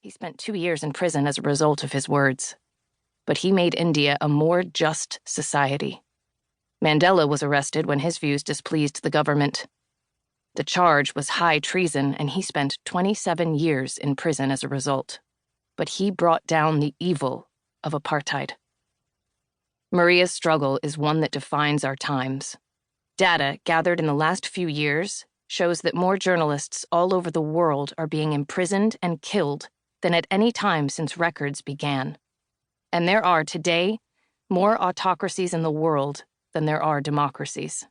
He spent 2 years in prison as a result of his words. But he made India a more just society. Mandela was arrested when his views displeased the government. The charge was high treason, and he spent 27 years in prison as a result. But he brought down the evil of apartheid. Maria's struggle is one that defines our times. Data gathered in the last few years shows that more journalists all over the world are being imprisoned and killed than at any time since records began. And there are today more autocracies in the world than there are democracies.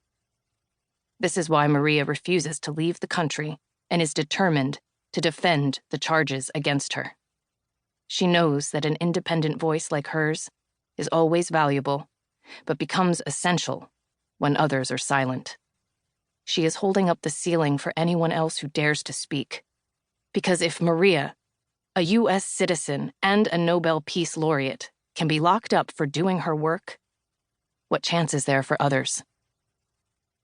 This is why Maria refuses to leave the country and is determined to defend the charges against her. She knows that an independent voice like hers is always valuable, but becomes essential when others are silent. She is holding up the ceiling for anyone else who dares to speak. Because if Maria, a U.S. citizen and a Nobel Peace Laureate, can be locked up for doing her work, what chance is there for others?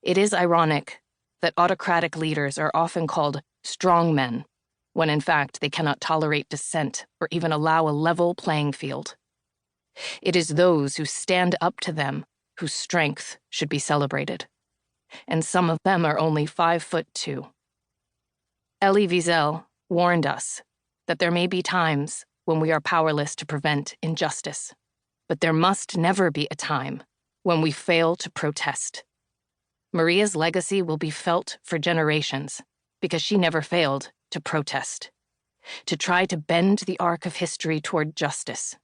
It is ironic that autocratic leaders are often called strongmen, when in fact they cannot tolerate dissent or even allow a level playing field. It is those who stand up to them whose strength should be celebrated. And some of them are only 5'2". Elie Wiesel warned us that there may be times when we are powerless to prevent injustice, but there must never be a time when we fail to protest. Maria's legacy will be felt for generations because she never failed to protest, to try to bend the arc of history toward justice.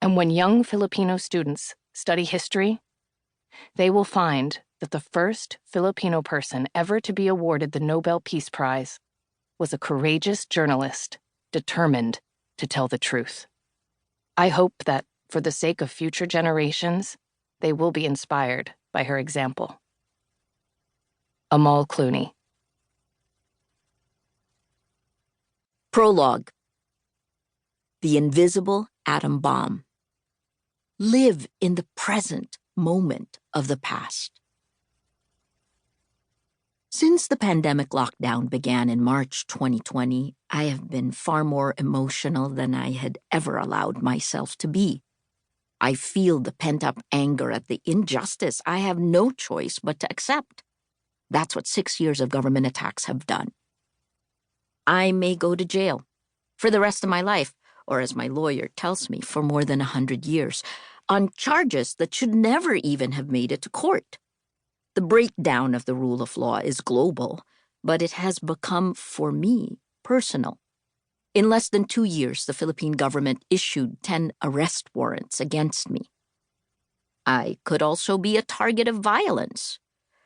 And when young Filipino students study history, they will find that the first Filipino person ever to be awarded the Nobel Peace Prize was a courageous journalist determined to tell the truth. I hope that, for the sake of future generations, they will be inspired by her example. Amal Clooney. Prologue. The invisible atom bomb. Live in the present moment of the past. Since the pandemic lockdown began in March 2020, I have been far more emotional than I had ever allowed myself to be. I feel the pent-up anger at the injustice I have no choice but to accept. That's what 6 years of government attacks have done. I may go to jail for the rest of my life, or as my lawyer tells me, for more than 100 years, on charges that should never even have made it to court. The breakdown of the rule of law is global, but it has become, for me, personal. In less than 2 years, the Philippine government issued 10 arrest warrants against me. I could also be a target of violence.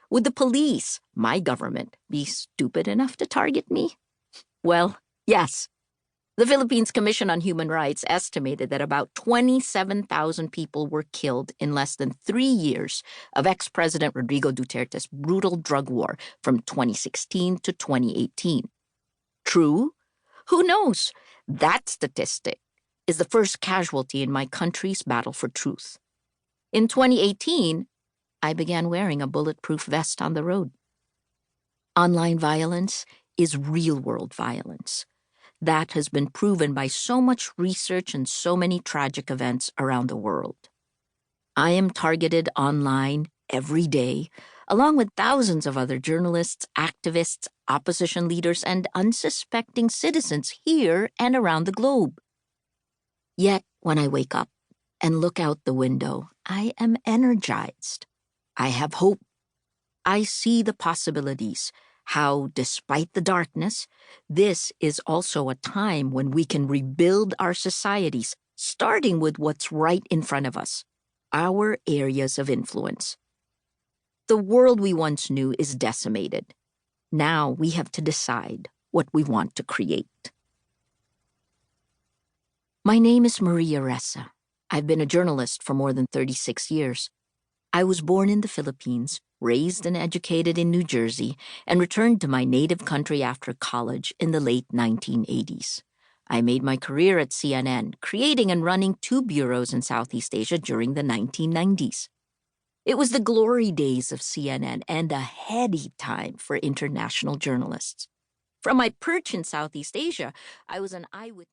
Would the police, my government, be stupid enough to target me? Well, yes. The Philippines Commission on Human Rights estimated that about 27,000 people were killed in less than 3 years of ex-President Rodrigo Duterte's brutal drug war from 2016 to 2018. True? Who knows? That statistic is the first casualty in my country's battle for truth. In 2018, I began wearing a bulletproof vest on the road. Online violence is real-world violence. That has been proven by so much research and so many tragic events around the world. I am targeted online every day, along with thousands of other journalists, activists, opposition leaders, and unsuspecting citizens here and around the globe. Yet, when I wake up and look out the window, I am energized. I have hope. I see the possibilities. How, despite the darkness, this is also a time when we can rebuild our societies, starting with what's right in front of us, our areas of influence. The world we once knew is decimated. Now we have to decide what we want to create. My name is Maria Ressa. I've been a journalist for more than 36 years. I was born in the Philippines, raised and educated in New Jersey, and returned to my native country after college in the late 1980s. I made my career at CNN, creating and running 2 bureaus in Southeast Asia during the 1990s. It was the glory days of CNN and a heady time for international journalists. From my perch in Southeast Asia, I was an eyewitness.